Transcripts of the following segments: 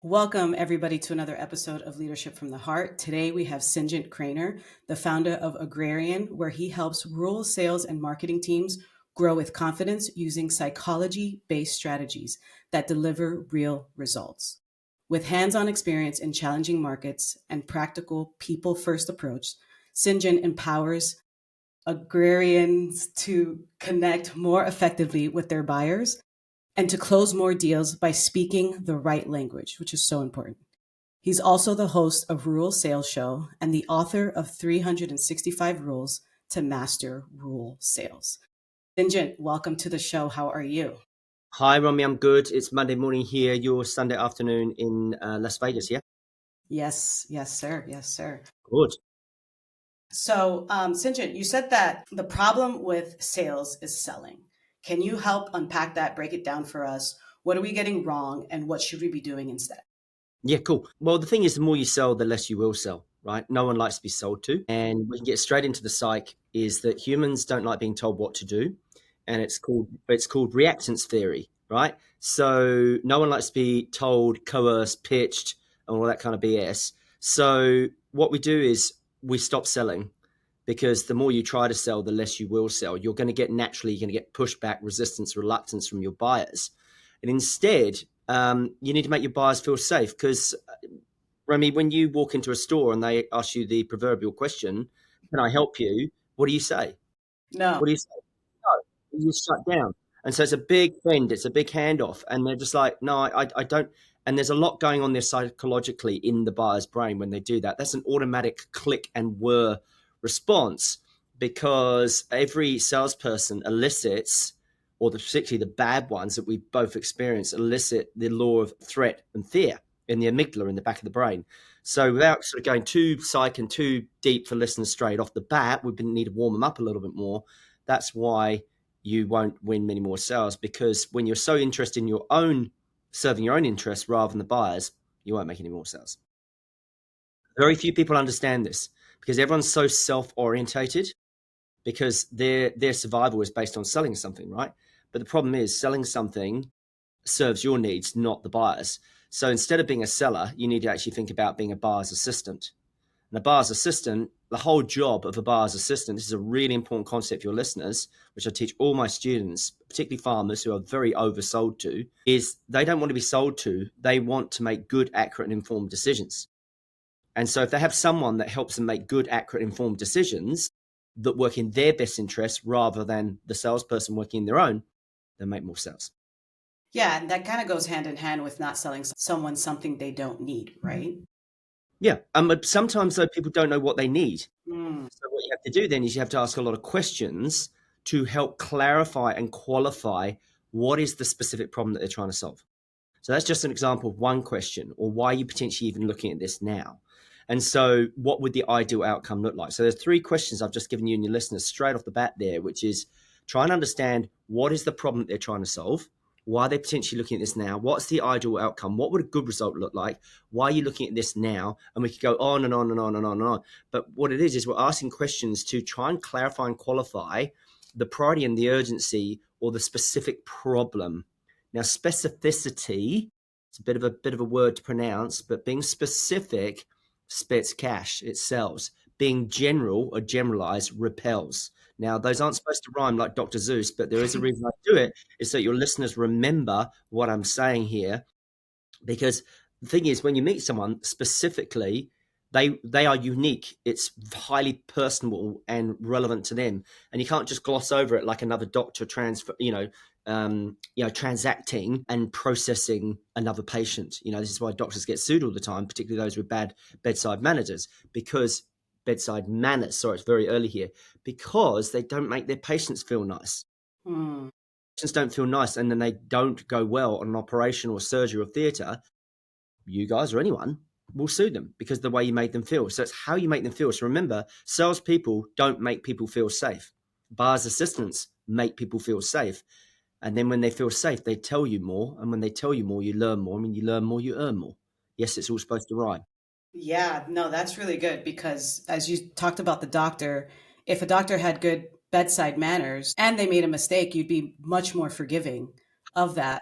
Welcome, everybody, to another episode of Leadership from the Heart. Today, we have Sinjant Craner, the founder of Agrarian, where he helps rural sales and marketing teams grow with confidence using psychology-based strategies that deliver real results. With hands-on experience in challenging markets and practical people-first approach, Sinjant empowers agrarians to connect more effectively with their buyers and to close more deals by speaking the right language, which is so important. He's also the host of Rural Sales Show and the author of 365 Rules to Master Rural Sales. Sinjant, welcome to the show. How are you? Hi, Romie. I'm good. It's Monday morning here. Your Sunday afternoon in Las Vegas, yeah? Yes, sir. Yes, sir. Good. So, Sinjant, you said that the problem with sales is selling. Can you help unpack that, break it down for us? What are we getting wrong and what should we be doing instead? Yeah, cool. Well, the thing is, the more you sell, the less you will sell, right? No one likes to be sold to. And we can get straight into the psych is that humans don't like being told what to do. And it's called reactance theory, right? So no one likes to be told, coerced, pitched, and all that kind of BS. So what we do is we stop selling because the more you try to sell, the less you will sell. You're going to get pushback, resistance, reluctance from your buyers. And instead, you need to make your buyers feel safe because, Remy, when you walk into a store and they ask you the proverbial question, can I help you? What do you say? No. What do you say? No. You shut down. And so it's a big fend, it's a big handoff. And they're just like, no, I don't. And there's a lot going on there psychologically in the buyer's brain when they do that. That's an automatic click and whir response because every salesperson elicits, or particularly the bad ones that we both experience, elicit the law of threat and fear in the amygdala in the back of the brain. So without sort of going too psych and too deep for listeners straight off the bat, we need to warm them up a little bit more. That's why you won't win many more sales, because when you're so interested in your own serving your own interests rather than the buyers, you won't make any more sales. Very few people understand this because everyone's so self-orientated because their survival is based on selling something, right? But the problem is selling something serves your needs, not the buyers. So instead of being a seller, you need to actually think about being a buyer's assistant. And a buyer's assistant, the whole job of a buyer's assistant, this is a really important concept for your listeners, which I teach all my students, particularly farmers who are very oversold to, is they don't want to be sold to. They want to make good, accurate, and informed decisions. And so if they have someone that helps them make good, accurate, informed decisions that work in their best interests rather than the salesperson working in their own, they'll make more sales. Yeah, and that kind of goes hand in hand with not selling someone something they don't need, right? Yeah. But sometimes, though, people don't know what they need. Mm. So what you have to do then is you have to ask a lot of questions to help clarify and qualify what is the specific problem that they're trying to solve. So that's just an example of one question, or why are you potentially even looking at this now? And so what would the ideal outcome look like? So there's three questions I've just given you and your listeners straight off the bat there, which is try and understand what is the problem that they're trying to solve? Why are they potentially looking at this now? What's the ideal outcome? What would a good result look like? Why are you looking at this now? And we could go on and on and on and on and on. But what it is we're asking questions to try and clarify and qualify the priority and the urgency or the specific problem. Now, specificity, it's a bit of a word to pronounce, but being specific spits cash, it sells. Being general or generalized repels. Now, those aren't supposed to rhyme like Dr. Zeus, but there is a reason I do it, is that your listeners remember what I'm saying here. Because the thing is, when you meet someone specifically, they are unique. It's highly personal and relevant to them, and you can't just gloss over it like another doctor transacting and processing another patient. This is why doctors get sued all the time, particularly those with bad bedside manners, because it's very early here, because they don't make their patients feel nice. Mm. Patients don't feel nice, and then they don't go well on an operation or surgery or theatre. You guys or anyone will sue them because of the way you made them feel. So it's how you make them feel. So remember, salespeople don't make people feel safe. Buyers assistants make people feel safe. And then when they feel safe, they tell you more. And when they tell you more, you learn more. And when you learn more, you earn more. Yes, it's all supposed to rhyme. Yeah, no, that's really good because as you talked about the doctor, if a doctor had good bedside manners and they made a mistake, you'd be much more forgiving of that,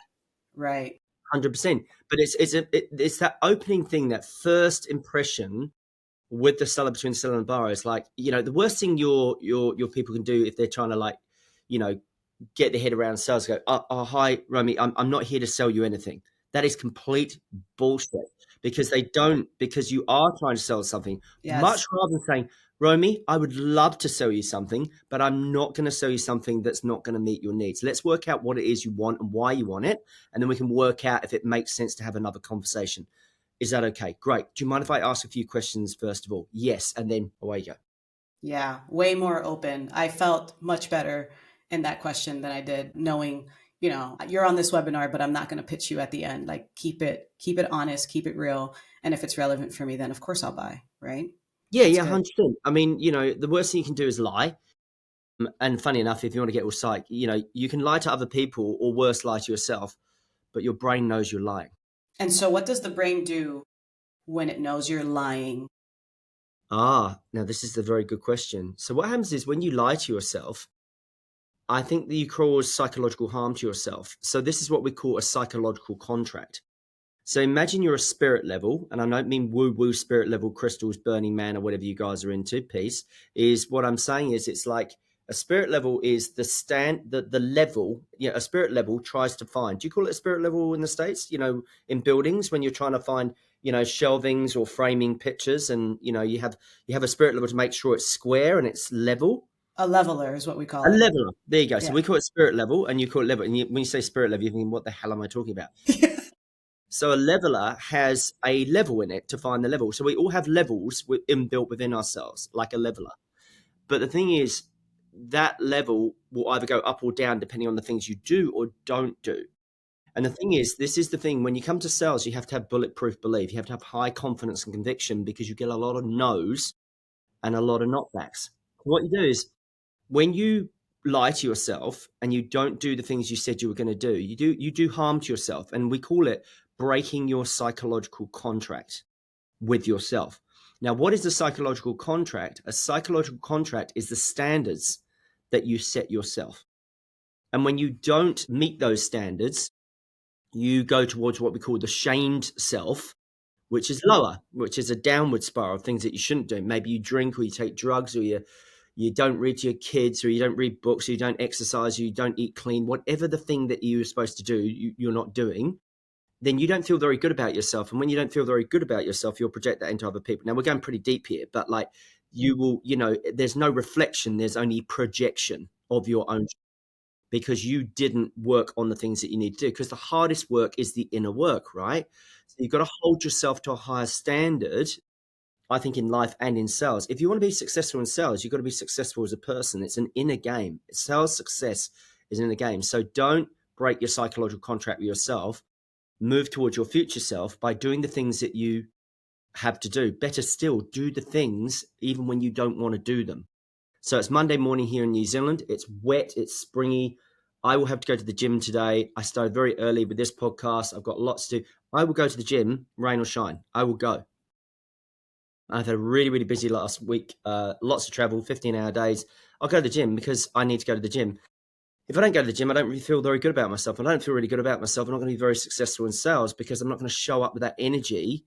right? 100%. But it's that opening thing, that first impression with the seller, between the seller and the buyer, is like, the worst thing your people can do if they're trying to, like, you know, get their head around sales, go, oh, hi, Romie, I'm not here to sell you anything. That is complete bullshit, because you are trying to sell something. Much Yes. rather than saying, Romie, I would love to sell you something, but I'm not going to sell you something that's not going to meet your needs. Let's work out what it is you want and why you want it. And then we can work out if it makes sense to have another conversation. Is that okay? Great. Do you mind if I ask a few questions first of all? Yes. And then away you go. Yeah, way more open. I felt much better in that question than I did knowing, you're on this webinar, but I'm not going to pitch you at the end. Like, keep it honest, keep it real. And if it's relevant for me, then of course I'll buy, right? Yeah, That's yeah, good. 100%. I mean, the worst thing you can do is lie. And funny enough, if you want to get all psych, you can lie to other people, or worse, lie to yourself, but your brain knows you're lying. And so what does the brain do when it knows you're lying? Now this is a very good question. So what happens is, when you lie to yourself, I think that you cause psychological harm to yourself. So this is what we call a psychological contract. So imagine you're a spirit level, and I don't mean woo-woo spirit level, crystals, Burning Man, or whatever you guys are into. Peace. Is what I'm saying is, it's like a spirit level is the level. A spirit level tries to find. Do you call it a spirit level in the States? In buildings, when you're trying to find, shelvings or framing pictures, and you have a spirit level to make sure it's square and it's level. A leveler is what we A call it. leveler. There you go. So Yeah. we call it spirit level, and you call it level. And when you say spirit level, you're thinking, what the hell am I talking about? So a leveler has a level in it to find the level. So we all have levels inbuilt within ourselves, like a leveler. But the thing is, that level will either go up or down depending on the things you do or don't do. And the thing is, this is the thing, when you come to sales, you have to have bulletproof belief. You have to have high confidence and conviction, because you get a lot of no's and a lot of knockbacks. What you do is, when you lie to yourself and you don't do the things you said you were going to do, you do harm to yourself. And we call it breaking your psychological contract with yourself. Now, what is a psychological contract? A psychological contract is the standards that you set yourself. And when you don't meet those standards, you go towards what we call the shamed self, which is lower, which is a downward spiral of things that you shouldn't do. Maybe you drink, or you take drugs, or you don't read to your kids, or you don't read books, or you don't exercise, or you don't eat clean. Whatever the thing that you're supposed to do, you're not doing, then you don't feel very good about yourself. And when you don't feel very good about yourself, you'll project that into other people. Now, we're going pretty deep here, but like, you will, there's no reflection, there's only projection of your own, because you didn't work on the things that you need to do. Because the hardest work is the inner work, right? So you've got to hold yourself to a higher standard, I think, in life and in sales. If you want to be successful in sales, you've got to be successful as a person. It's an inner game. Sales success is in the game. So don't break your psychological contract with yourself. Move towards your future self by doing the things that you have to do. Better still, do the things even when you don't want to do them. So it's Monday morning here in New Zealand. It's wet, it's springy. I will have to go to the gym today. I started very early with this podcast. I've got lots to do. I will go to the gym, rain or shine. I will go. I've had a really, really busy last week. Lots of travel, 15-hour days. I'll go to the gym because I need to go to the gym. If I don't go to the gym, I don't really feel very good about myself. I don't feel really good about myself. I'm not going to be very successful in sales, because I'm not going to show up with that energy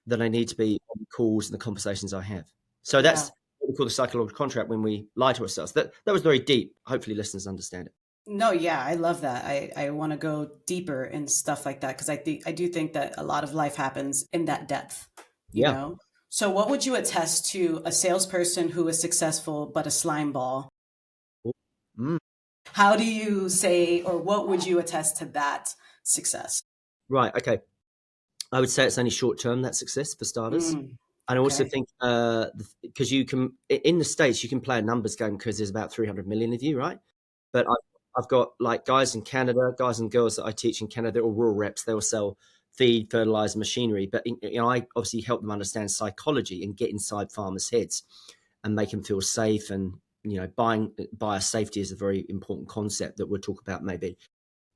that I need to be on the calls and the conversations I have. So Yeah. that's what we call the psychological contract when we lie to ourselves. That was very deep. Hopefully listeners understand it. No, yeah, I love that. I want to go deeper in stuff like that, because I do think that a lot of life happens in that depth, you Yeah. know? So what would you attest to a salesperson who is successful but a slime ball? Mm. How do you say, or what would you attest to that success? Right. Okay. I would say it's only short term, that success, for starters. Mm, And I also okay. think, because you can, in the States, you can play a numbers game because there's about 300 million of you, right? But I've got like guys in Canada, guys and girls that I teach in Canada, they're all rural reps. They will sell feed, fertilizer, machinery. But I obviously help them understand psychology and get inside farmers' heads and make them feel safe. And buyer safety is a very important concept that we'll talk about maybe.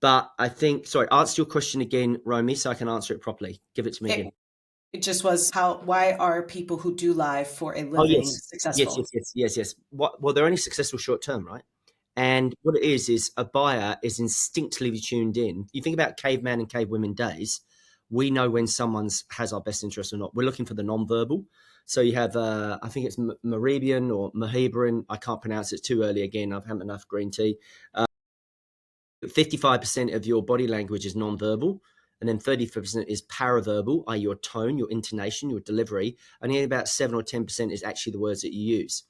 But I think, sorry, answer your question again, Romy, so I can answer it properly. Give it to me again. It, it just was, why are people who do live for a Oh living yes, yes, successful? yes, yes, yes, yes. Well, they're only successful short term, right? And what it is a buyer is instinctively tuned in. You think about caveman and cavewomen days, we know when someone's has our best interest or not. We're looking for the non-verbal. So you have, I think it's Moravian or Mohiberan. I can't pronounce it, too early again. I've had enough green tea. 55% of your body language is non-verbal, and then 35% is paraverbal, i.e. your tone, your intonation, your delivery, and only about 7 or 10% is actually the words that you use.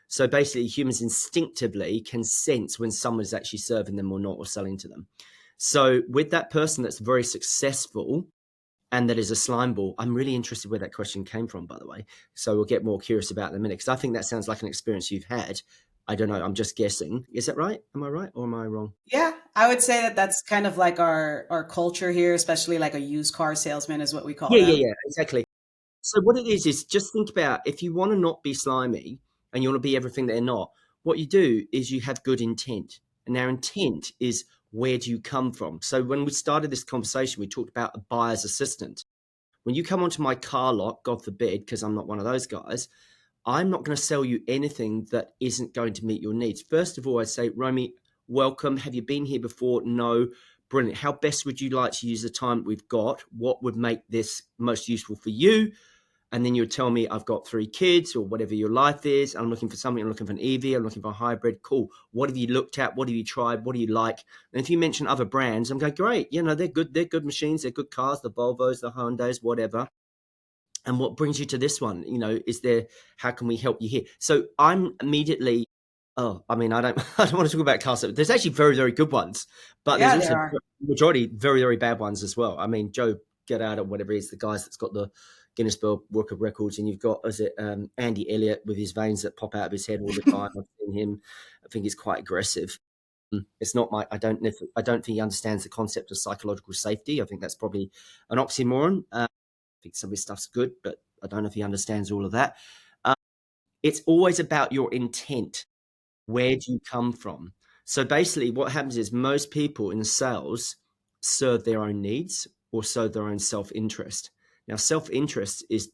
So basically, humans instinctively can sense when someone is actually serving them or not, or selling to them. So with that person that's very successful and that is a slime ball, I'm really interested where that question came from, by the way. So we'll get more curious about it in a minute, because I think that sounds like an experience you've had. I don't know. I'm just guessing. Is that right? Am I right or am I wrong? Yeah, I would say that that's kind of like our culture here, especially like a used car salesman is what we call Yeah, yeah, them. yeah, exactly. So what it is just think about, if you want to not be slimy and you want to be everything they're not, what you do is you have good intent. And our intent is, where do you come from? So when we started this conversation, we talked about a buyer's assistant. When you come onto my car lot, God forbid, because I'm not one of those guys, I'm not going to sell you anything that isn't going to meet your needs. First of all, I'd say, Romie, welcome. Have you been here before? No. Brilliant. How best would you like to use the time we've got? What would make this most useful for you? And then you would tell me, I've got 3 kids or whatever your life is. I'm looking for something. I'm looking for an EV. I'm looking for a hybrid. Cool. What have you looked at? What have you tried? What do you like? And if you mention other brands, I'm going, great. You know, they're good. They're good machines. They're good cars, the Volvos, the Hyundais, whatever. And what brings you to this one? You know, is there, how can we help you here? So I'm immediately, oh, I mean, I don't, I don't want to talk about cars. There's actually very, very good ones, but there's Yeah, also there are. majority very, very bad ones as well. I mean, Joe Get Out or whatever he is, the guys that's got the Guinness Book of Records, and you've got, is it Andy Elliott with his veins that pop out of his head all the time? I've seen him. I think he's quite aggressive. It's not my. I don't think he understands the concept of psychological safety. I think that's probably an oxymoron. I think some of his stuff's good, but I don't know if he understands all of that. Uh, it's always about your intent. Where do you come from? So basically, what happens is most people in sales serve their own needs or serve their own self-interest. Now, self-interest is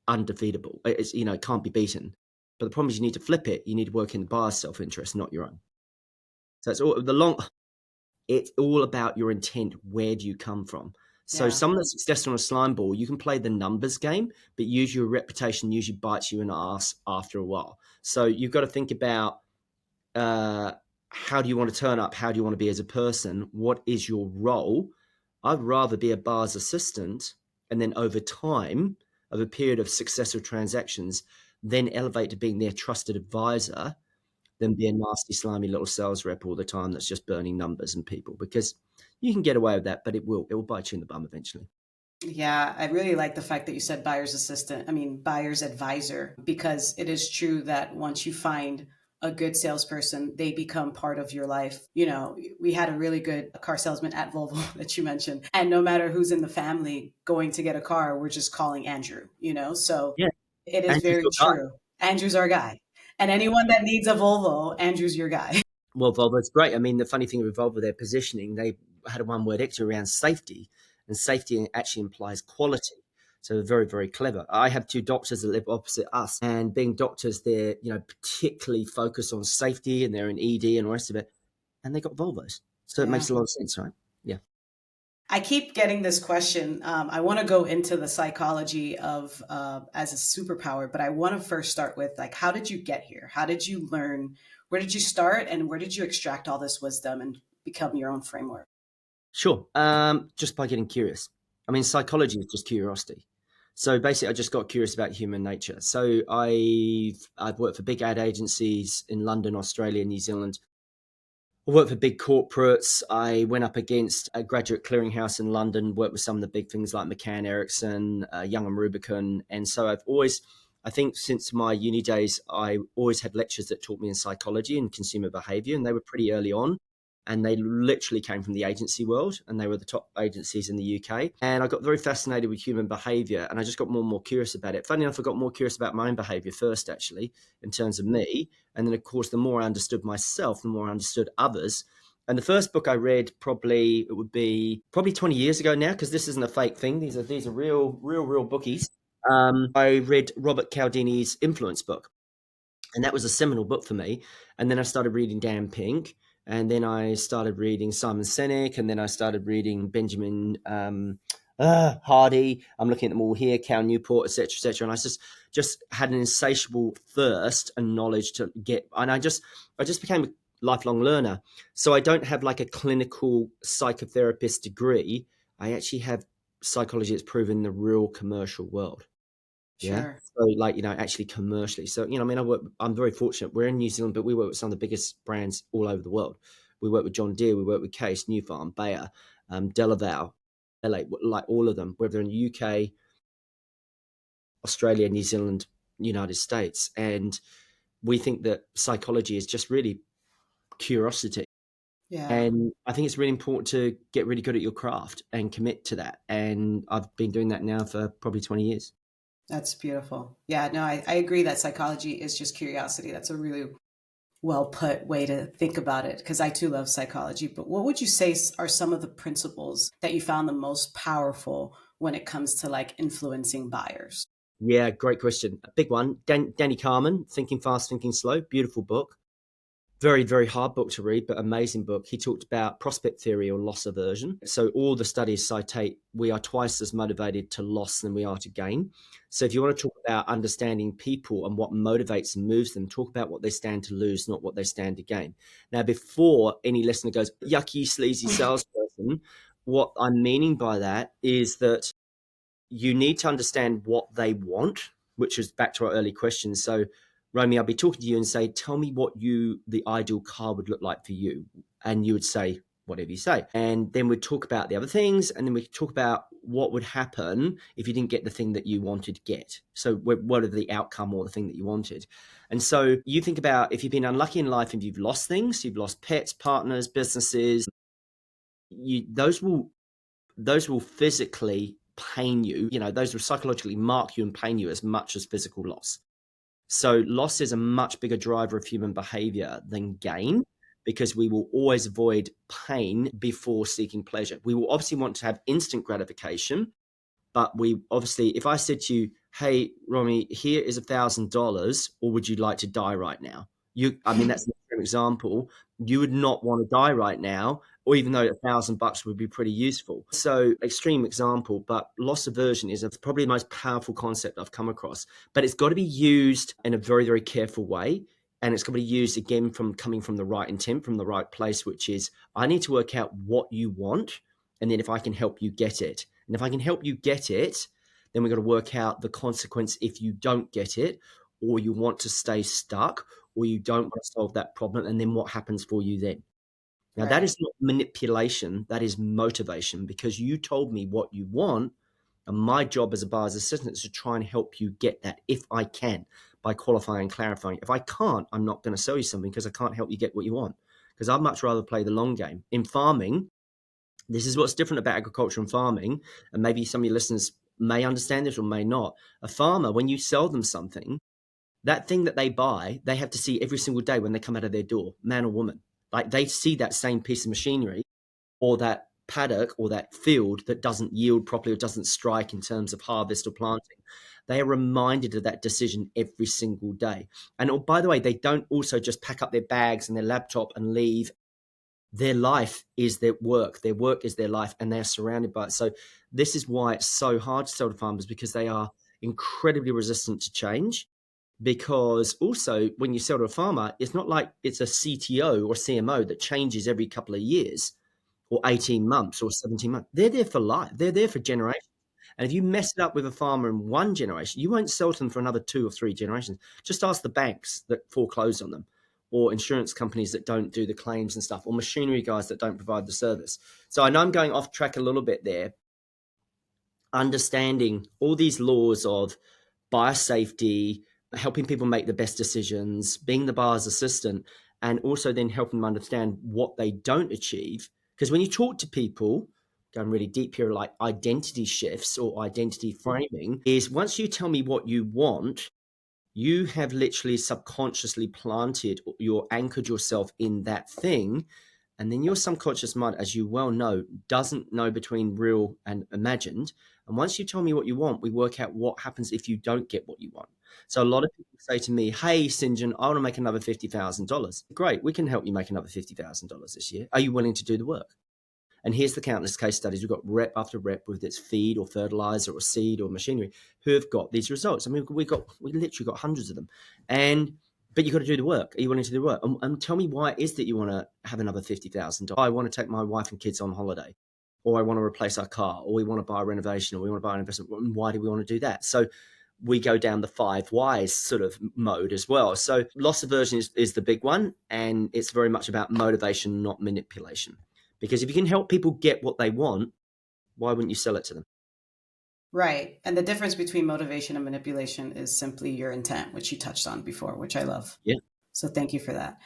undefeatable. It's, you know, it can't be beaten. But the problem is you need to flip it. You need to work in the buyer's self-interest, not your own. So it's all the long. It's all about your intent. Where do you come from? So Yeah. someone that's successful on a slime ball, you can play the numbers game, but usually your reputation usually bites you in the ass after a while. So you've got to think about, uh, how do you want to turn up? How do you want to be as a person? What is your role? I'd rather be a bar's assistant, and then over time, of a period of successful transactions, then elevate to being their trusted advisor, than be a nasty, slimy little sales rep all the time that's just burning numbers and people. Because you can get away with that, but it will bite you in the bum eventually. Yeah, I really like the fact that you said buyer's assistant. I mean, buyer's advisor, because it is true that once you find a good salesperson, they become part of your life. You know, we had a really good car salesman at Volvo that you mentioned. And no matter who's in the family going to get a car, we're just calling Andrew, you know? So Yeah, it is Andrew's very your guy. true. Andrew's our guy. And anyone that needs a Volvo, Andrew's your guy. Well, Volvo's great. I mean, the funny thing with Volvo, their positioning, they had a one-word extra around safety, and safety actually implies quality. So they're very, very clever. I have 2 doctors that live opposite us, and being doctors, they're, you know, particularly focused on safety, and they're in ED and the rest of it, and they got Volvos. So it Yeah. makes a lot of sense, right? Yeah. I keep getting this question. I want to go into the psychology of as a superpower, but I want to first start with like, how did you get here? How did you learn? Where did you start, and where did you extract all this wisdom and become your own framework? Sure. Just by getting curious. I mean, psychology is just curiosity. So basically, I just got curious about human nature. So I've worked for big ad agencies in London, Australia, New Zealand. I worked for big corporates. I went up against a graduate clearinghouse in London, worked with some of the big things like McCann Erickson, Young and Rubicon. And so I think since my uni days, I always had lectures that taught me in psychology and consumer behavior, and they were pretty early on. And they literally came from the agency world, and they were the top agencies in the UK. And I got very fascinated with human behavior, and I just got more and more curious about it. Funny enough, I got more curious about my own behavior first, actually, in terms of me. And then, of course, the more I understood myself, the more I understood others. And the first book I read, probably it would be probably 20 years ago now, because this isn't a fake thing. These are real bookies. I read Robert Cialdini's Influence book. And that was a seminal book for me. And then I started reading Dan Pink, and then I started reading Simon Sinek, and then I started reading Benjamin Hardy. I'm looking at them all here, Cal Newport, etc., and I just had an insatiable thirst and knowledge to get. And I just became a lifelong learner. So I don't have like a clinical psychotherapist degree. I actually have psychology that's proven in the real commercial world. Yeah. Sure. So like, actually commercially. So, I mean, I'm very fortunate. We're in New Zealand, but we work with some of the biggest brands all over the world. We work with John Deere, we work with Case, New Farm, Bayer, Delaval, LA, like all of them, whether in the UK, Australia, New Zealand, United States. And we think that psychology is just really curiosity. Yeah. And I think it's really important to get really good at your craft and commit to that. And I've been doing that now for probably 20 years. That's beautiful. Yeah, no, I agree that psychology is just curiosity. That's a really well put way to think about it because I too love psychology. But what would you say are some of the principles that you found the most powerful when it comes to like influencing buyers? Yeah, great question. A big one. Danny Carmen, Thinking Fast, Thinking Slow, beautiful book. Very, very hard book to read, but amazing book. He talked about prospect theory or loss aversion. So all the studies citate we are twice as motivated to loss than we are to gain. So if you want to talk about understanding people and what motivates and moves them, talk about what they stand to lose, not what they stand to gain. Now, before any listener goes, yucky, sleazy salesperson, what I'm meaning by that is that you need to understand what they want, which is back to our early questions. So, Romie, I'll be talking to you and say, tell me what the ideal car would look like for you. And you would say, whatever you say. And then we'd talk about the other things. And then we could talk about what would happen if you didn't get the thing that you wanted to get. So what are the outcome or the thing that you wanted? And so you think about if you've been unlucky in life and you've lost things, you've lost pets, partners, businesses, those will physically pain you. Those will psychologically mark you and pain you as much as physical loss. So loss is a much bigger driver of human behavior than gain because we will always avoid pain before seeking pleasure. We will obviously want to have instant gratification, but we obviously, if I said to you, hey, Romy, here is $1,000, or would you like to die right now? I mean, that's an extreme example. You would not want to die right now, or even though $1,000 would be pretty useful. So, extreme example, but loss aversion is probably the most powerful concept I've come across. But it's got to be used in a very, very careful way. And it's got to be used again from coming from the right intent, from the right place, which is I need to work out what you want. And then if I can help you get it. And if I can help you get it, then we've got to work out the consequence if you don't get it, or you want to stay stuck, or you don't want to solve that problem. And then what happens for you then? Now, that Right. is not manipulation. That is motivation because you told me what you want. And my job as a buyer's assistant is to try and help you get that if I can by qualifying and clarifying. If I can't, I'm not going to sell you something because I can't help you get what you want because I'd much rather play the long game. In farming, this is what's different about agriculture and farming, and maybe some of your listeners may understand this or may not. A farmer, when you sell them something, that thing that they buy, they have to see every single day when they come out of their door, man or woman. Like they see that same piece of machinery or that paddock or that field that doesn't yield properly or doesn't strike in terms of harvest or planting. They are reminded of that decision every single day. And oh, by the way, they don't also just pack up their bags and their laptop and leave. Their life is their work is their life, and they're surrounded by it. So this is why it's so hard to sell to farmers because they are incredibly resistant to change. Because also when you sell to a farmer, it's not like it's a CTO or CMO that changes every couple of years or 18 months or 17 months. They're there for life. They're there for generations. And if you mess it up with a farmer in one generation, you won't sell to them for another 2 or 3 generations. Just ask the banks that foreclose on them, or insurance companies that don't do the claims and stuff, or machinery guys that don't provide the service. So I know I'm going off track a little bit there. Understanding all these laws of buyer safety, helping people make the best decisions, being the buyer's assistant, and also then helping them understand what they don't achieve. Because when you talk to people, going really deep here, like identity shifts or identity framing, is once you tell me what you want, you have literally subconsciously planted, you're anchored yourself in that thing. And then your subconscious mind, as you well know, doesn't know between real and imagined. And once you tell me what you want, we work out what happens if you don't get what you want. So a lot of people say to me, hey, St. John, I want to make another $50,000. Great, we can help you make another $50,000 this year. Are you willing to do the work? And here's the countless case studies. We've got rep after rep, whether it's feed or fertilizer or seed or machinery, who have got these results. I mean, we literally got hundreds of them. But you've got to do the work. Are you willing to do the work? And tell me why it is that you want to have another $50,000. I want to take my wife and kids on holiday, or I want to replace our car, or we want to buy a renovation, or we want to buy an investment. And why do we want to do that? So we go down the 5 whys sort of mode as well. So loss aversion is the big one, and it's very much about motivation, not manipulation. Because if you can help people get what they want, why wouldn't you sell it to them? Right. And the difference between motivation and manipulation is simply your intent, which you touched on before, which I love. Yeah. So thank you for that.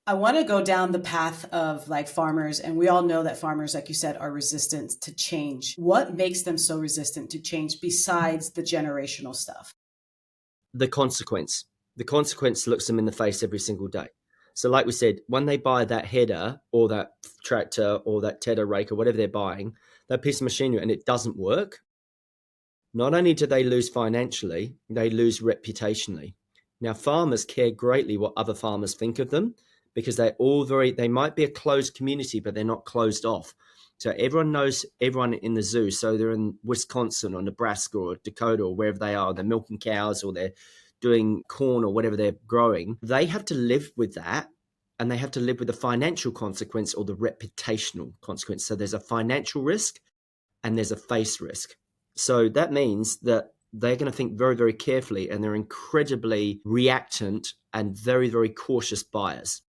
I want to go down the path of like farmers, and we all know that farmers, like you said, are resistant to change. What makes them so resistant to change besides the generational stuff? The consequence. The consequence looks them in the face every single day. So like we said, when they buy that header or that tractor or that tedder rake or whatever they're buying, that piece of machinery, and it doesn't work, not only do they lose financially, they lose reputationally. Now, farmers care greatly what other farmers think of them, because they might be a closed community, but they're not closed off. So everyone knows everyone in the zoo. So they're in Wisconsin or Nebraska or Dakota or wherever they are, they're milking cows or they're doing corn or whatever they're growing. They have to live with that, and they have to live with the financial consequence or the reputational consequence. So there's a financial risk and there's a face risk. So that means that they're going to think very, very carefully, and they're incredibly reactant and very, very cautious buyers.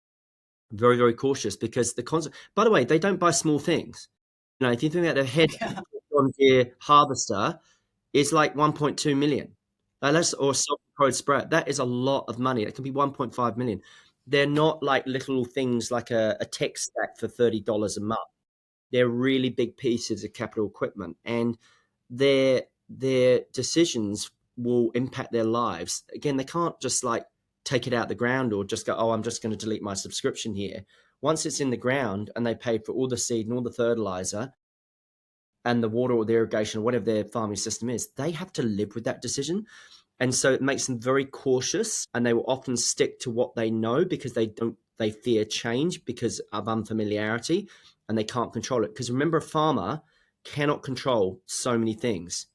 Very, very cautious, because by the way, they don't buy small things. You know, if you think about the head John Deere harvester is like 1.2 million. Or self-controlled spread. That is a lot of money. It can be 1.5 million. They're not like little things like a tech stack for $30 a month. They're really big pieces of capital equipment, and their decisions will impact their lives. Again, they can't just like take it out the ground or just go, oh, I'm just going to delete my subscription here. Once it's in the ground and they paid for all the seed and all the fertilizer and the water or the irrigation or whatever their farming system is, they have to live with that decision. And so it makes them very cautious, and they will often stick to what they know because they fear change because of unfamiliarity, and they can't control it. Because remember, a farmer cannot control so many things.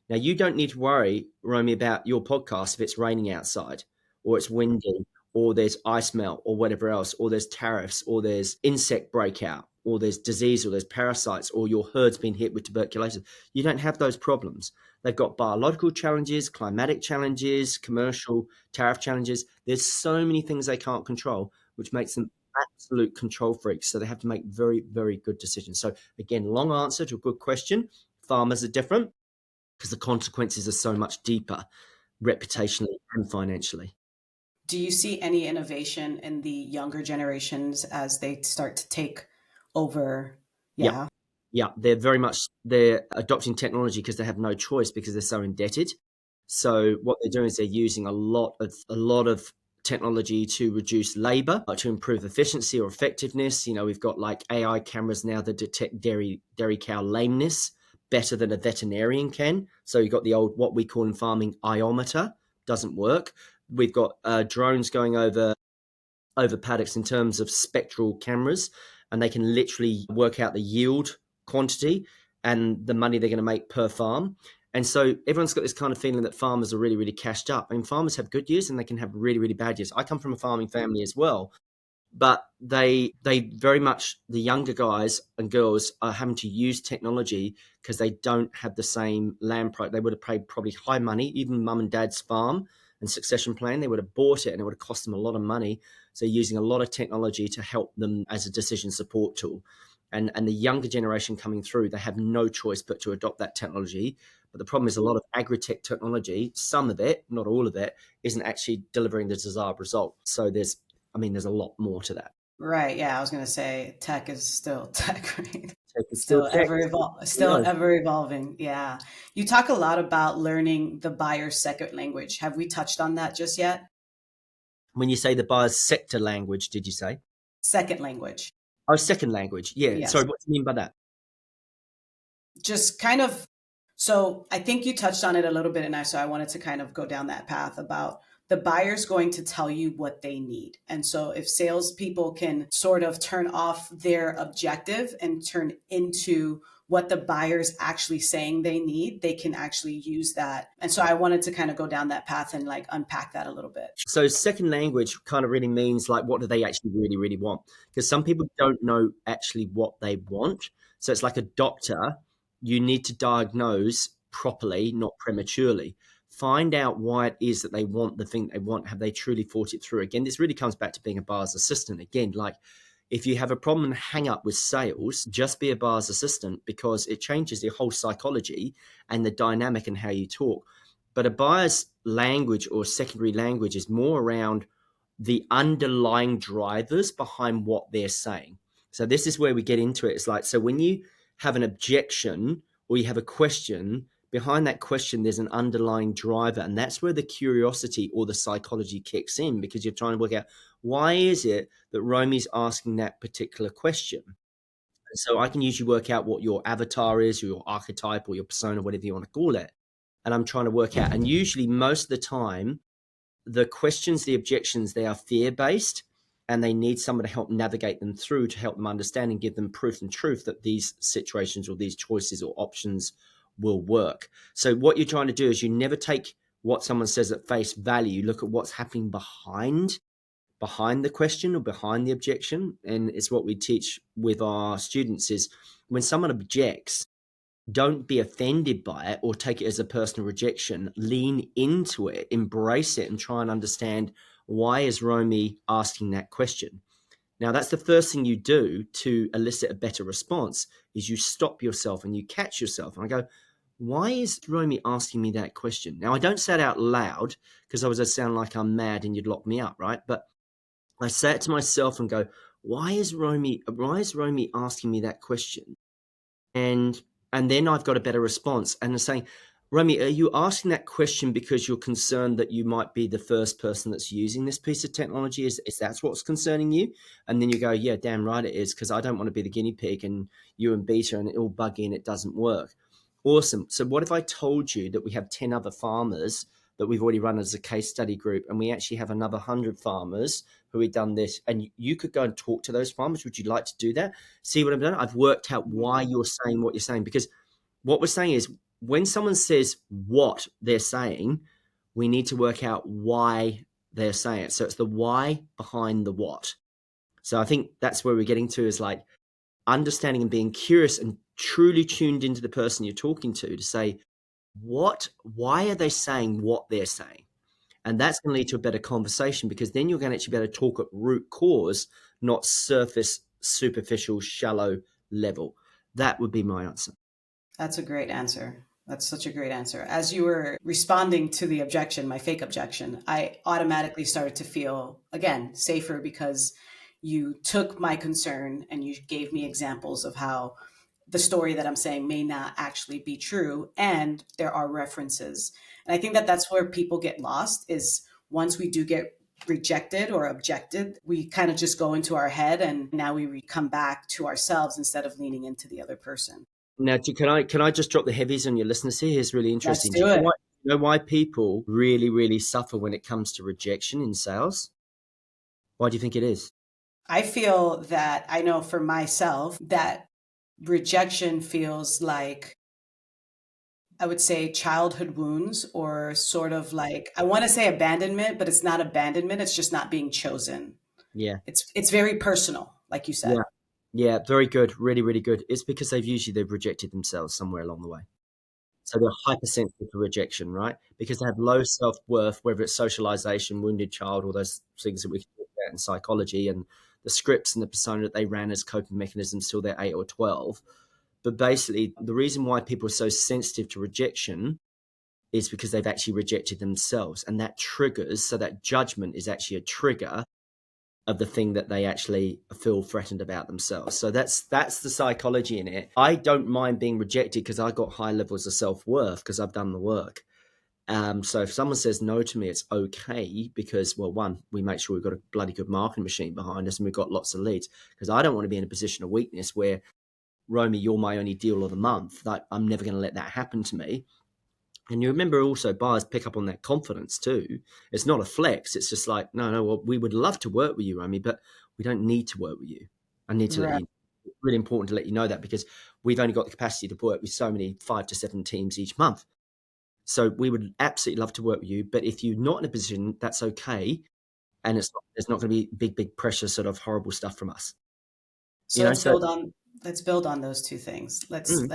Now, you don't need to worry, Romie, about your podcast if it's raining outside or it's windy or there's ice melt or whatever else, or there's tariffs or there's insect breakout or there's disease or there's parasites or your herd's been hit with tuberculosis. You don't have those problems. They've got biological challenges, climatic challenges, commercial tariff challenges. There's so many things they can't control, which makes them absolute control freaks. So they have to make very, very good decisions. So again, long answer to a good question. Farmers are different because the consequences are so much deeper, reputationally and financially. Do you see any innovation in the younger generations as they start to take over? Yeah. Yeah. Yeah, they're adopting technology because they have no choice, because they're so indebted. So what they're doing is they're using a lot of technology to reduce labor, to improve efficiency or effectiveness. You know, we've got like AI cameras now that detect dairy cow lameness better than a veterinarian can. So you've got the old, what we call in farming, iometer, doesn't work. We've got drones going over paddocks in terms of spectral cameras, and they can literally work out the yield quantity and the money they're going to make per farm. And so everyone's got this kind of feeling that farmers are really, really cashed up. I mean, farmers have good years and they can have really, really bad years. I come from a farming family as well, but they very much, the younger guys and girls are having to use technology because they don't have the same land price. They would have paid probably high money, even mum and dad's farm and succession plan. They would have bought it and it would have cost them a lot of money. So using a lot of technology to help them as a decision support tool. And the younger generation coming through, they have no choice but to adopt that technology. But the problem is a lot of agri-tech technology, some of it, not all of it, isn't actually delivering the desired result. So there's a lot more to that. Right. Yeah. I was going to say tech is still tech, right? Tech is still tech. Still ever evolving. Yeah. You talk a lot about learning the buyer's second language. Have we touched on that just yet? When you say the buyer's sector language, did you say? Second language. Oh, second language. Yeah. Yes. Sorry, what do you mean by that? Just kind of, So I think you touched on it a little bit, and so I wanted to kind of go down that path about the buyer's going to tell you what they need. And so if salespeople can sort of turn off their objective and turn into what the buyer's actually saying they need, they can actually use that. And so I wanted to kind of go down that path and like unpack that a little bit. So second language kind of really means like, what do they actually really, really want? Because some people don't know actually what they want. So it's like a doctor, you need to diagnose properly, not prematurely. Find out why it is that they want the thing they want. Have they truly thought it through? Again, this really comes back to being a buyer's assistant. Again, like if you have a problem and hang up with sales, just be a buyer's assistant because it changes your whole psychology and the dynamic and how you talk. But a buyer's language or secondary language is more around the underlying drivers behind what they're saying. So this is where we get into it. It's like, so when you have an objection or you have a question, behind that question, there's an underlying driver. And that's where the curiosity or the psychology kicks in because you're trying to work out why is it that Romie's asking that particular question? So I can usually work out what your avatar is or your archetype or your persona, whatever you want to call it. And I'm trying to work out. And usually most of the time, the questions, the objections, they are fear-based and they need someone to help navigate them through to help them understand and give them proof and truth that these situations or these choices or options will work. So what you're trying to do is you never take what someone says at face value. You look at what's happening behind the question or behind the objection. And it's what we teach with our students is when someone objects, don't be offended by it or take it as a personal rejection. Lean into it, embrace it, and try and understand why is Romie asking that question. Now, that's the first thing you do to elicit a better response is you stop yourself and you catch yourself. And I go, why is Romie asking me that question? Now, I don't say it out loud because I would sound like I'm mad and you'd lock me up, right? But I say it to myself and go, why is Romie asking me that question? And then I've got a better response. And they're saying, Romie, are you asking that question because you're concerned that you might be the first person that's using this piece of technology? Is that what's concerning you? And then you go, yeah, damn right it is, because I don't want to be the guinea pig and you and beta and it all buggy and it doesn't work. Awesome. So what if I told you that we have 10 other farmers that we've already run as a case study group, and we actually have another 100 farmers who have done this, and you could go and talk to those farmers? Would you like to do that? See what I've done? I've worked out why you're saying what you're saying, because what we're saying is when someone says what they're saying, we need to work out why they're saying it. So it's the why behind the what. So I think that's where we're getting to is like understanding and being curious and truly tuned into the person you're talking to say, why are they saying what they're saying? And that's going to lead to a better conversation because then you're going to actually be able to talk at root cause, not surface, superficial, shallow level. That would be my answer. That's a great answer. That's such a great answer. As you were responding to the objection, my fake objection, I automatically started to feel, again, safer because you took my concern and you gave me examples of how the story that I'm saying may not actually be true. And there are references. And I think that that's where people get lost is once we do get rejected or objected, we kind of just go into our head and now we come back to ourselves instead of leaning into the other person. Now, can I just drop the heavies on your listeners here? It's really Let's interesting. Do do it. you know why people really, really suffer when it comes to rejection in sales? Why do you think it is? I feel that I know for myself that rejection feels like I would say childhood wounds or sort of like I want to say abandonment, but it's not abandonment, it's just not being chosen. Yeah, It's very personal, like you said. yeah, yeah. Very good, really, really good. It's because they've rejected themselves somewhere along the way. So they're hypersensitive to rejection, right? Because they have low self-worth, whether it's socialization, wounded child, all those things that we can talk about in psychology and the scripts and the persona that they ran as coping mechanisms till they're 8 or 12. But basically, the reason why people are so sensitive to rejection is because they've actually rejected themselves. And that triggers, so that judgment is actually a trigger of the thing that they actually feel threatened about themselves. So that's the psychology in it. I don't mind being rejected because I got high levels of self-worth because I've done the work. So if someone says no to me, it's okay because, well, one, we make sure we've got a bloody good marketing machine behind us and we've got lots of leads because I don't want to be in a position of weakness where Romie, you're my only deal of the month. Like, I'm never going to let that happen to me. And you remember also buyers pick up on that confidence too. It's not a flex. It's just like, no, well, we would love to work with you, Romie, but we don't need to work with you. I need to let Right. you, it's really important to let you know that, because we've only got the capacity to work with so many 5 to 7 teams each month. So we would absolutely love to work with you. But if you're not in a position, that's okay. And there's not going to be big pressure, sort of horrible stuff from us. So You know, so let's build on those two things. mm,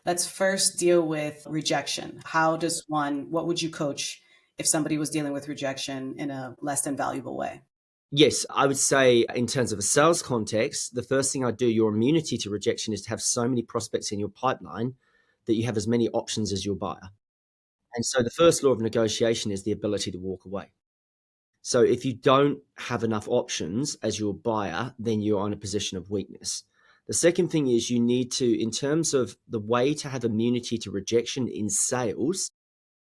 Let's first deal with rejection. What would you coach if somebody was dealing with rejection in a less than valuable way? yes, I would say in terms of a sales context, the first thing I do, your immunity to rejection is to have so many prospects in your pipeline that you have as many options as your buyer. And so the first law of negotiation is the ability to walk away. So if you don't have enough options as your buyer, then you're in a position of weakness. The second thing is you need to, in terms of the way to have immunity to rejection in sales,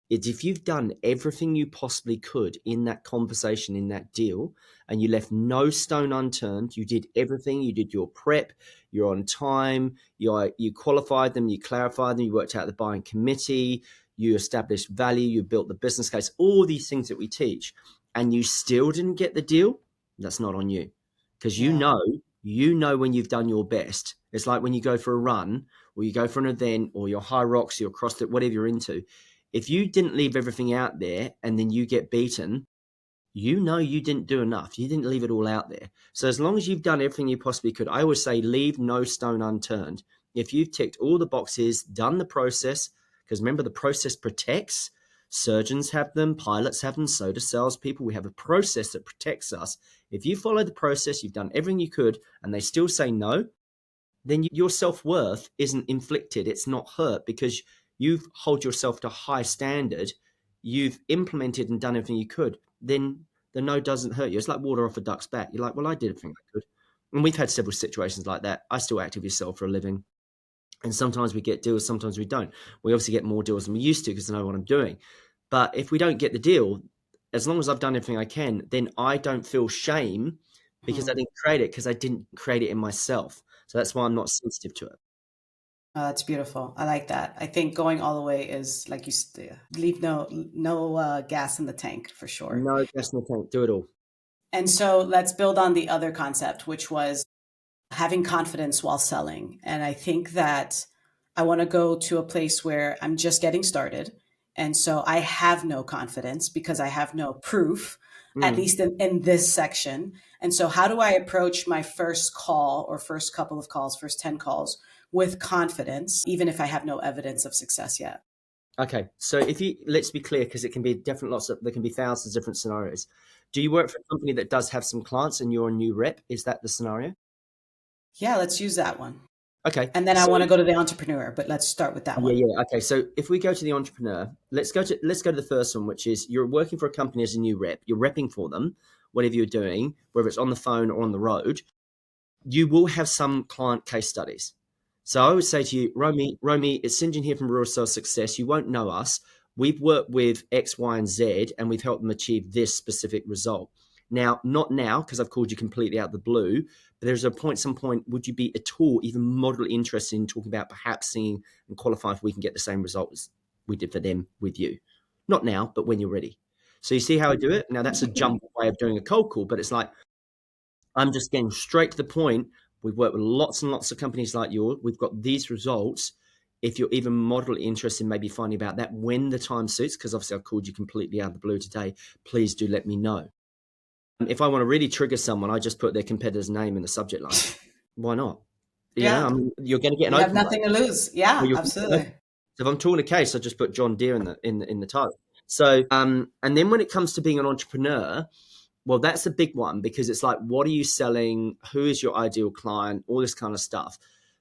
is if you've done everything you possibly could in that conversation, in that deal, and you left no stone unturned, you did everything, you did your prep, you're on time, you qualified them, you clarified them, you worked out the buying committee, you established value, you built the business case, all these things that we teach, and you still didn't get the deal, that's not on you. Because Yeah. you know when you've done your best. It's like when you go for a run or you go for an event or you're high rocks, you're CrossFit, whatever you're into. If you didn't leave everything out there and then you get beaten, you know you didn't do enough. You didn't leave it all out there. So as long as you've done everything you possibly could, I always say leave no stone unturned. If you've ticked all the boxes, done the process, because remember the process protects. Surgeons have them, pilots have them, so do salespeople. We have a process that protects us. If you follow the process, you've done everything you could, and they still say no, then your self-worth isn't inflicted, it's not hurt, because you've hold yourself to a high standard, you've implemented and done everything you could, then the no doesn't hurt you. It's like water off a duck's back. You're like, well, I did everything I could. And we've had several situations like that. I still actively sell for a living, and sometimes we get deals, sometimes we don't. We obviously get more deals than we used to because I know what I'm doing. But if we don't get the deal, as long as I've done everything I can, then I don't feel shame because I Hmm. didn't create it, because I didn't create it in myself. So that's why I'm not sensitive to it. That's beautiful. I like that. I think going all the way is like leave no gas in the tank for sure. No, that's not tank. Do it all. And so let's build on the other concept, which was having confidence while selling. And I think that I want to go to a place where I'm just getting started. And so I have no confidence because I have no proof, at Mm. least in this section. And so, how do I approach my first call or first couple of calls, first 10 calls with confidence, even if I have no evidence of success yet? Okay, so if you let's be clear, because it can be different. There can be thousands of different scenarios. Do you work for a company that does have some clients and you're a new rep? Is that the scenario? Yeah, let's use that one. Okay, And then I so want to go to the entrepreneur, but let's start with that yeah, one. yeah. Okay, so if we go to the entrepreneur, let's go to the first one, which is you're working for a company as a new rep. You're repping for them, whatever you're doing, whether it's on the phone or on the road. You will have some client case studies. So I would say to you, Romie, it's St. John here from Rural Sales Success. You won't know us. We've worked with X, Y, and Z, and we've helped them achieve this specific result. Now, not now, because I've called you completely out of the blue, but there's a point, some point, would you be at all even moderately interested in talking about perhaps seeing and qualifying if we can get the same result as we did for them with you? Not now, but when you're ready. So you see how I do it? Now, that's a jump way of doing a cold call, but it's like, I'm just getting straight to the point. We've worked with lots and lots of companies like yours. We've got these results. If you're even moderately interested in maybe finding about that when the time suits, because obviously I've called you completely out of the blue today, please do let me know. If I want to really trigger someone, I just put their competitor's name in the subject line. Why not? You know, Yeah, I mean, you're going to get an you have open rate. nothing to lose. Well, Yeah, you're going to get an open. absolutely. So if I'm talking a case, I just put John Deere in the title. So, and then when it comes to being an entrepreneur, well, that's a big one, because it's like, what are you selling? Who is your ideal client? All this kind of stuff.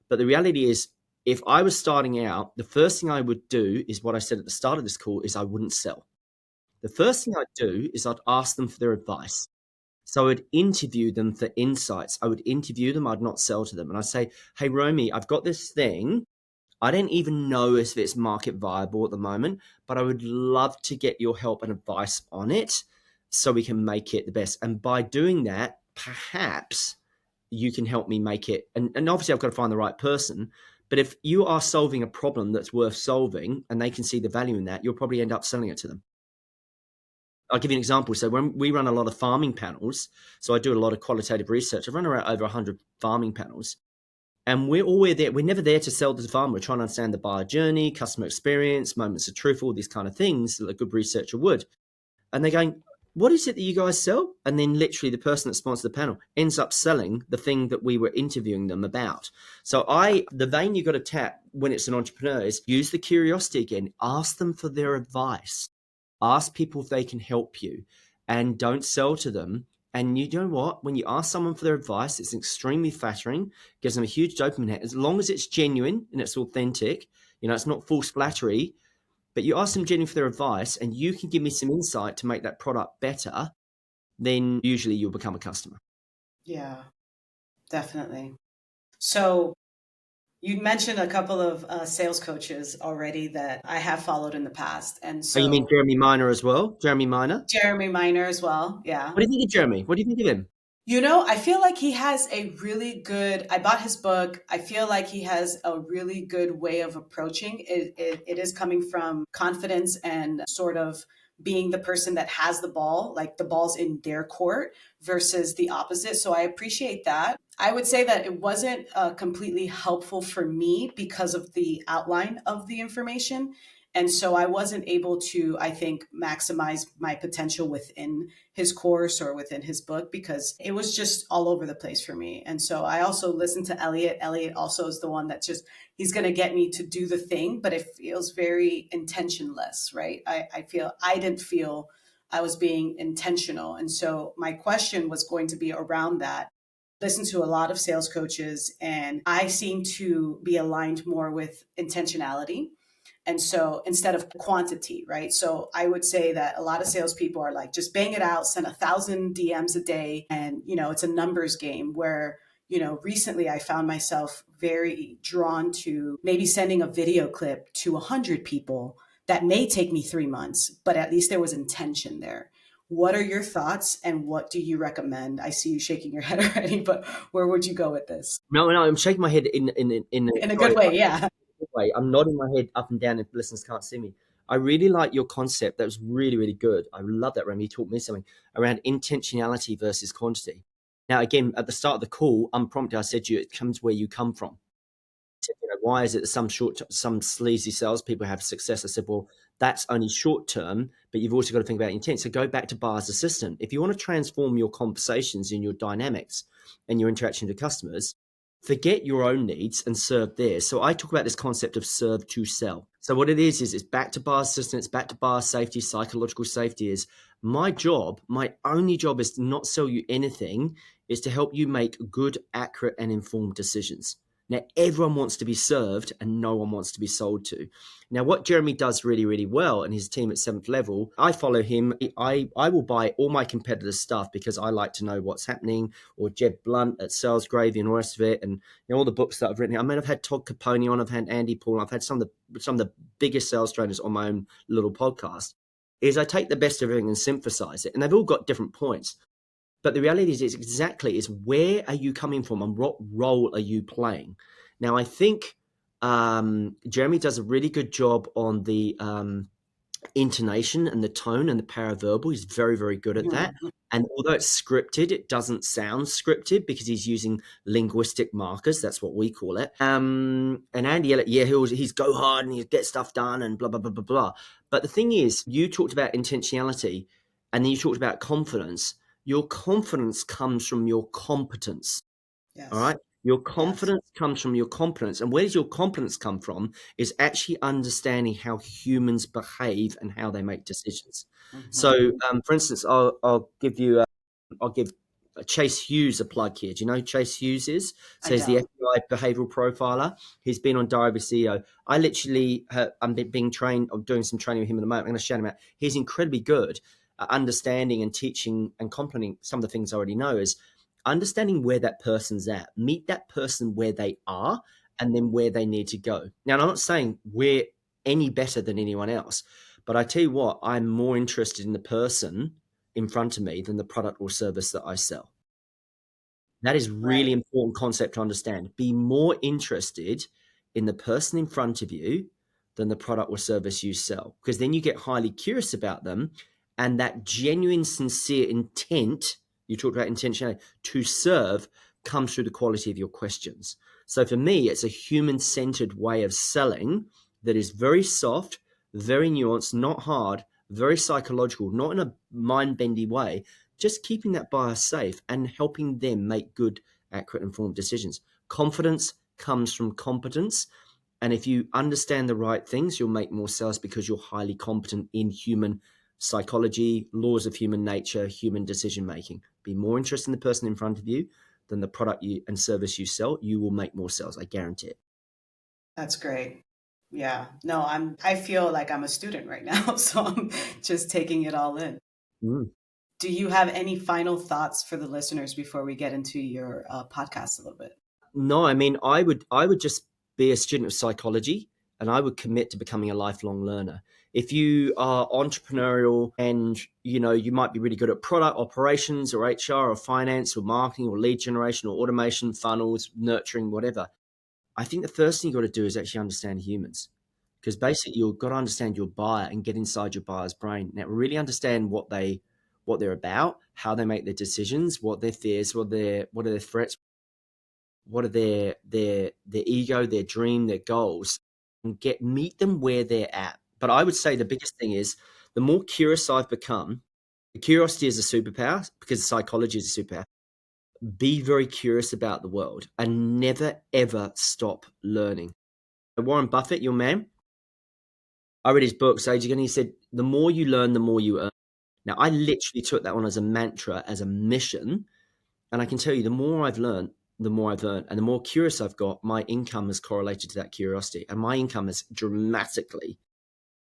But the reality is, if I was starting out, the first thing I would do is what I said at the start of this call is I wouldn't sell. The first thing I'd do is I'd ask them for their advice. So I would interview them for insights. I would interview them. I'd not sell to them. And I'd say, hey, Romie, I've got this thing. I don't even know if it's market viable at the moment, but I would love to get your help and advice on it so we can make it the best. And by doing that, perhaps you can help me make it. And obviously I've got to find the right person. But if you are solving a problem that's worth solving and they can see the value in that, you'll probably end up selling it to them. I'll give you an example. So when we run a lot of farming panels, so I do a lot of qualitative research. I've run around over 100 farming panels. And we're there. We're never there to sell to the farmer. We're trying to understand the buyer journey, customer experience, moments of truth, all these kind of things that a good researcher would. And they're going, what is it that you guys sell? And then literally the person that sponsors the panel ends up selling the thing that we were interviewing them about. So the vein you got to tap when it's an entrepreneur is use the curiosity again. Ask them for their advice. Ask people if they can help you, and don't sell to them. And you know what? When you ask someone for their advice, it's extremely flattering, gives them a huge dopamine hit. As long as it's genuine and it's authentic, it's not false flattery, but you ask them genuinely for their advice and you can give me some insight to make that product better, then usually you'll become a customer. Yeah, definitely. So you mentioned a couple of sales coaches already that I have followed in the past. And Oh, you mean so Jeremy Miner as well? Jeremy Miner? Jeremy Miner as well. Yeah. What do you think of Jeremy? What do you think of him? I feel like he has a really good, I bought his book. I feel like he has a really good way of approaching it. It is coming from confidence and sort of being the person that has the ball, like the ball's in their court versus the opposite. So I appreciate that. I would say that it wasn't completely helpful for me because of the outline of the information. And so I wasn't able to, I think, maximize my potential within his course or within his book because it was just all over the place for me. And so I also listened to Elliot. Elliot also is the one that he's going to get me to do the thing, but it feels very intentionless, right? I didn't feel I was being intentional. And so my question was going to be around that. Listen to a lot of sales coaches, and I seem to be aligned more with intentionality. And so instead of quantity, right? So I would say that a lot of salespeople are like, just bang it out, send 1,000 DMs a day. And, it's a numbers game where, recently I found myself very drawn to maybe sending a video clip to 100 people that may take me 3 months, but at least there was intention there. What are your thoughts and what do you recommend? I see you shaking your head already, but where would you go with this? No, I'm shaking my head in In a sorry, good way, yeah. way. I'm nodding my head up and down if listeners can't see me. I really like your concept. That was really, really good. I love that, Remy. You taught me something around intentionality versus quantity. Now, again, at the start of the call, unprompted, I said to you, it comes where you come from. Said, why is it that some sleazy salespeople have success? I said, well, that's only short term, but you've also got to think about intent. So go back to buyer's assistant. If you want to transform your conversations and your dynamics and your interaction with customers, forget your own needs and serve theirs. So I talk about this concept of serve to sell. So what it is it's back to buyer's assistant, it's back to buyer safety, psychological safety is my only job is to not sell you anything, is to help you make good, accurate, and informed decisions. Now, everyone wants to be served and no one wants to be sold to. Now, what Jeremy does really, really well and his team at 7th Level, I follow him. I will buy all my competitors' stuff because I like to know what's happening, or Jeb Blunt at Sales Gravy and all the rest of it. And all the books that I've written. I mean, I've had Todd Capone on, I've had Andy Paul, I've had some of the biggest sales trainers on my own little podcast. Is I take the best of everything and synthesize it. And they've all got different points. But the reality is where are you coming from and what role are you playing? Now, I think Jeremy does a really good job on the intonation and the tone and the paraverbal. He's very, very good at that. And although it's scripted, it doesn't sound scripted because he's using linguistic markers. That's what we call it. And Andy Elliott, he's go hard and he get stuff done and blah, blah, blah, blah, blah. But the thing is, you talked about intentionality and then you talked about confidence. Your confidence comes from your competence. Yes. All right. Your confidence comes from your competence. And where does your competence come from is actually understanding how humans behave and how they make decisions. Mm-hmm. So, for instance, I'll give Chase Hughes a plug here. Do you know who Chase Hughes is? So he's the FBI behavioral profiler. He's been on Diary of a CEO. I literally, I'm being trained, I'm doing some training with him at the moment. I'm going to shout him out. He's incredibly good at understanding and teaching and complementing some of the things I already know is understanding where that person's at, meet that person where they are, and then where they need to go. Now, I'm not saying we're any better than anyone else, but I tell you what, I'm more interested in the person in front of me than the product or service that I sell. That is really Right. important concept to understand. Be more interested in the person in front of you than the product or service you sell, because then you get highly curious about them, and that genuine, sincere intent, you talked about intentionality, to serve comes through the quality of your questions. So for me, it's a human-centered way of selling that is very soft, very nuanced, not hard, very psychological, not in a mind-bendy way, just keeping that buyer safe and helping them make good, accurate, informed decisions. Confidence comes from competence. And if you understand the right things, you'll make more sales because you're highly competent in human psychology, laws of human nature, human decision making. Be more interested in the person in front of you than the product and service you sell. You will make more sales. I guarantee it. That's great. Yeah. No, I feel like I'm a student right now, so I'm just taking it all in. Mm. Do you have any final thoughts for the listeners before we get into your podcast a little bit? No, I mean, I would just be a student of psychology, and I would commit to becoming a lifelong learner. If you are entrepreneurial and you might be really good at product operations or HR or finance or marketing or lead generation or automation, funnels, nurturing, whatever, I think the first thing you got to do is actually understand humans. Because basically you've got to understand your buyer and get inside your buyer's brain. Now really understand what they're about, how they make their decisions, what their fears, what are their threats, what are their ego, their dream, their goals, and meet them where they're at. But I would say the biggest thing is the more curious I've become, curiosity is a superpower because psychology is a superpower. Be very curious about the world and never ever stop learning. Warren Buffett, your man, I read his book ages ago, and he said, "The more you learn, the more you earn." Now, I literally took that one as a mantra, as a mission. And I can tell you, the more I've learned, the more I've earned. And the more curious I've got, my income has correlated to that curiosity. And my income has dramatically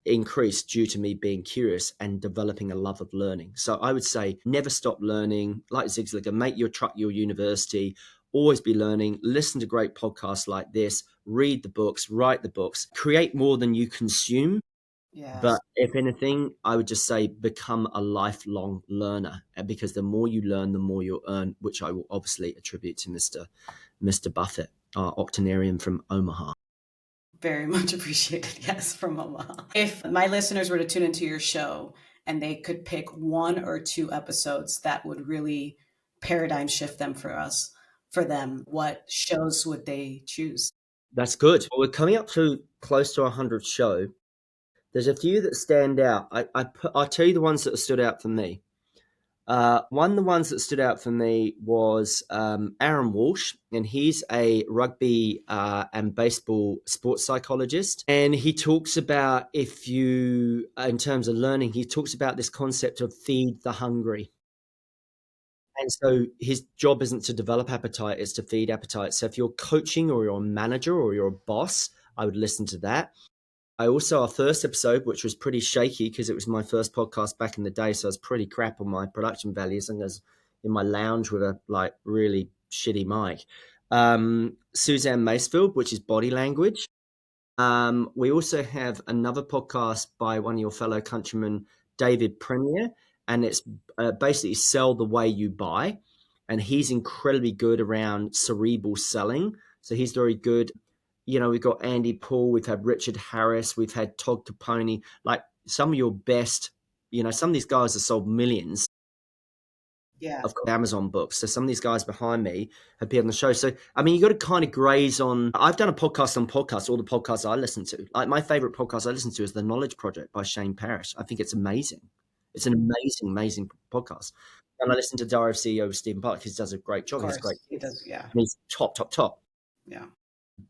increased due to me being curious and developing a love of learning. So I would say never stop learning. Like Zig Ziglar, make your truck your university. Always be learning. Listen to great podcasts like this. Read the books. Write the books. Create more than you consume. Yes. But if anything, I would just say become a lifelong learner, because the more you learn, the more you'll earn, which I will obviously attribute to Mr. Buffett, our octogenarian from Omaha. Very much appreciated. Yes, from Omaha. If my listeners were to tune into your show and they could pick one or two episodes that would really paradigm shift them for them, what shows would they choose? That's good. Well, we're coming up to close to our 100th show. There's a few that stand out. I'll tell you the ones that stood out for me. One of the ones that stood out for me was Aaron Walsh, and he's a rugby and baseball sports psychologist. And he talks about, in terms of learning, he talks about this concept of feed the hungry. And so his job isn't to develop appetite, it's to feed appetite. So if you're coaching or you're a manager or you're a boss, I would listen to that. I also, our first episode, which was pretty shaky because it was my first podcast back in the day, so I was pretty crap on my production values, and I was in my lounge with a really shitty mic. Suzanne Macefield, which is body language. We also have another podcast by one of your fellow countrymen, David Premier, and it's basically sell the way you buy, and he's incredibly good around cerebral selling. So he's very good. We've got Andy Paul, we've had Richard Harris, we've had Todd Capone, like some of your best, some of these guys have sold millions Yeah. of Amazon books. So some of these guys behind me have been on the show. So, I mean, you got to kind of graze on. I've done a podcast on podcasts, all the podcasts I listen to. Like my favorite podcast I listen to is The Knowledge Project by Shane Parrish. I think it's amazing. It's an amazing, amazing podcast. And I listen to Diary of CEO of Stephen Park. He does a great Of job. He's great. course. He does. Yeah. And he's top, top, top. Yeah.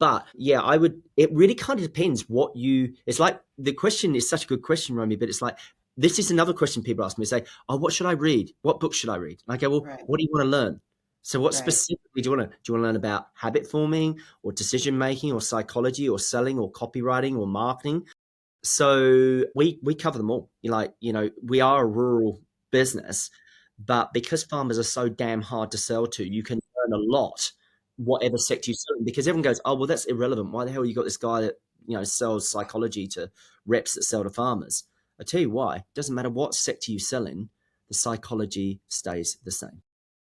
But yeah, it really kind of depends it's like the question is such a good question, Romie, but it's like, this is another question people ask me, say, oh, what should I read? What book should I read? And I go, well, Right. what do you want to learn? So what Right. specifically do you want to learn about? Habit forming or decision making or psychology or selling or copywriting or marketing? So we cover them all. We are a rural business, but because farmers are so damn hard to sell to, you can learn a lot, whatever sector you sell in, because everyone goes, oh, well, that's irrelevant. Why the hell you got this guy that, sells psychology to reps that sell to farmers? I tell you why. It doesn't matter what sector you sell in, the psychology stays the same.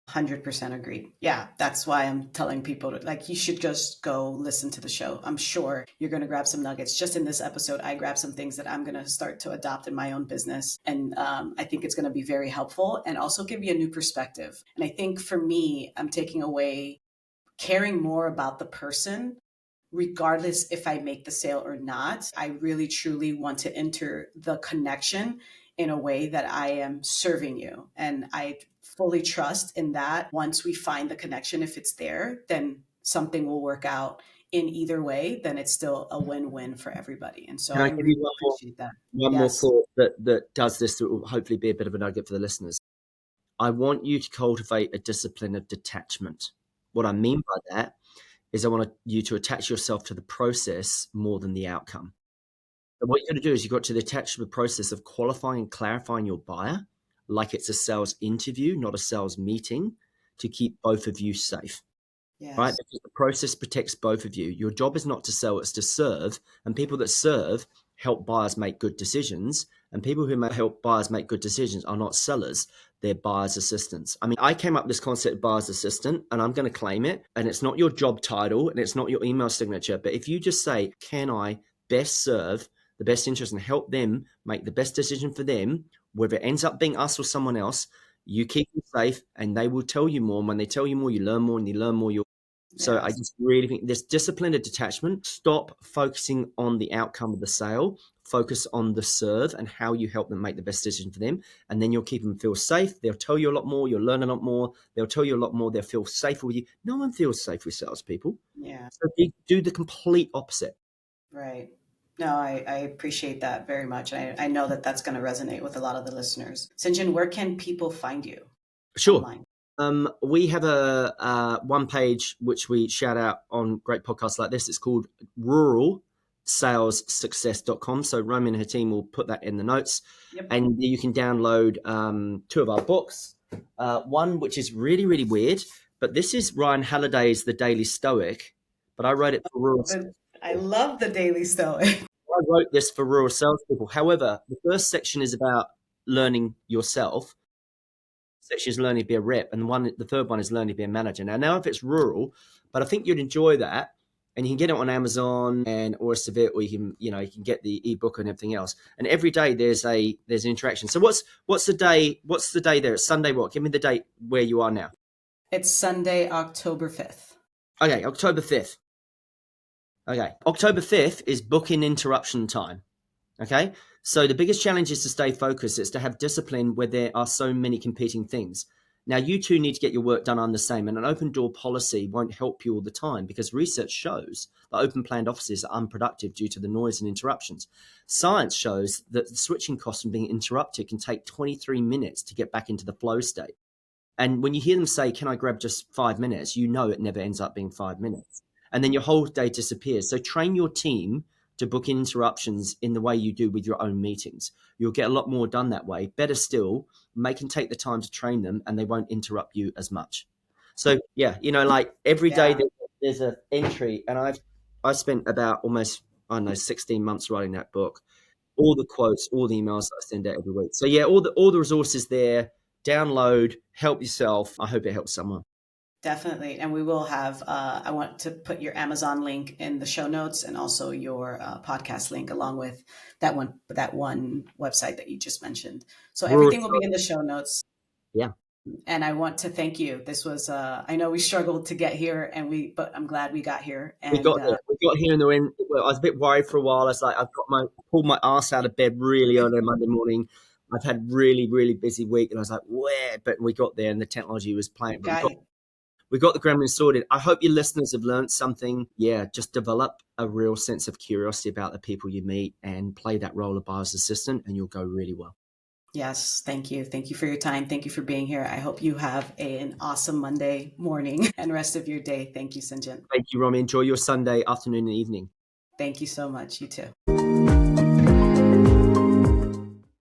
100% agree. Yeah, that's why I'm telling people to, like, you should just go listen to the show. I'm sure you're going to grab some nuggets. Just in this episode, I grabbed some things that I'm going to start to adopt in my own business. And I think it's going to be very helpful and also give you a new perspective. And I think for me, I'm taking away caring more about the person regardless if I make the sale or not. I really truly want to enter the connection in a way that I am serving you. And I fully trust in that once we find the connection, if it's there, then something will work out in either way, then it's still a win-win for everybody. And so Can I I give really you appreciate that. one more Yes. thought that does this, that will hopefully be a bit of a nugget for the listeners? I want you to cultivate a discipline of detachment. What I mean by that is I want you to attach yourself to the process more than the outcome. So what you've got to do is you've got to attach to the process of qualifying and clarifying your buyer like it's a sales interview, not a sales meeting, to keep both of you safe. Right? Yes. Because the process protects both of you. Your job is not to sell, it's to serve. And people that serve help buyers make good decisions. And people who help buyers make good decisions are not sellers, they're buyer's assistants. I mean, I came up with this concept of buyer's assistant, and I'm going to claim it. And it's not your job title and it's not your email signature. But if you just say, can I best serve the best interest and help them make the best decision for them, whether it ends up being us or someone else, you keep them safe and they will tell you more. And when they tell you more, you learn more, and you learn more, you'll. So I Yes. just really think this discipline of detachment, stop focusing on the outcome of the sale, focus on the serve and how you help them make the best decision for them. And then you'll keep them feel safe. They'll tell you a lot more. You'll learn a lot more. They'll tell you a lot more. They'll feel safer with you. No one feels safe with salespeople. Yeah. So you do the complete opposite. Right. No, I appreciate that very much. I know that that's going to resonate with a lot of the listeners. Sinjin, where can people find you Sure. online? We have a one page which we shout out on great podcasts like this. It's called ruralsalessuccess.com. So Romie and her team will put that in the notes. Yep. And you can download two of our books. One which is really, really weird, but this is Ryan Halliday's The Daily Stoic, but I wrote it for rural. I love the Daily Stoic. I wrote this for rural salespeople. However, the first section is about learning yourself. Section is learning to be a rep, and the third one is learning to be a manager. Now if it's rural, but I think you'd enjoy that, and you can get it on Amazon or Savit, or you can get the ebook and everything else. And every day there's an interaction. So what's the day? What's the day there? It's Sunday. What? Give me the date where you are now. It's Sunday, October 5th. Okay, October 5th. Okay, October 5th is booking interruption time. Okay, so the biggest challenge is to stay focused. It's to have discipline where there are so many competing things. Now, you two need to get your work done on the same, and an open door policy won't help you all the time because research shows that open planned offices are unproductive due to the noise and interruptions. Science shows that the switching cost from being interrupted can take 23 minutes to get back into the flow state. And when you hear them say, can I grab just 5 minutes? You know it never ends up being 5 minutes. And then your whole day disappears. So train your team to book in interruptions in the way you do with your own meetings. You'll get a lot more done that way. Better still, make them take the time to train them and they won't interrupt you as much. So yeah, like every day there's an entry, and I spent about almost, 16 months writing that book. All the quotes, all the emails that I send out every week. So yeah, all the resources there. Download, help yourself. I hope it helps someone. Definitely. And we will have, I want to put your Amazon link in the show notes and also your podcast link along with that one website that you just mentioned. So everything will be in the show notes. Yeah. And I want to thank you. This was, I know we struggled to get here but I'm glad we got here. And we got there. We got here in the end. Well, I was a bit worried for a while. I was like, pulled my ass out of bed really early on Monday morning. I've had really, really busy week, and I was like, where? But we got there, and the technology was playing. We got the gremlins sorted. I hope your listeners have learned something. Yeah, just develop a real sense of curiosity about the people you meet and play that role of buyer's assistant, and you'll go really well. Yes, thank you. Thank you for your time. Thank you for being here. I hope you have an awesome Monday morning and rest of your day. Thank you, Sinjin. Thank you, Romie. Enjoy your Sunday afternoon and evening. Thank you so much. You too.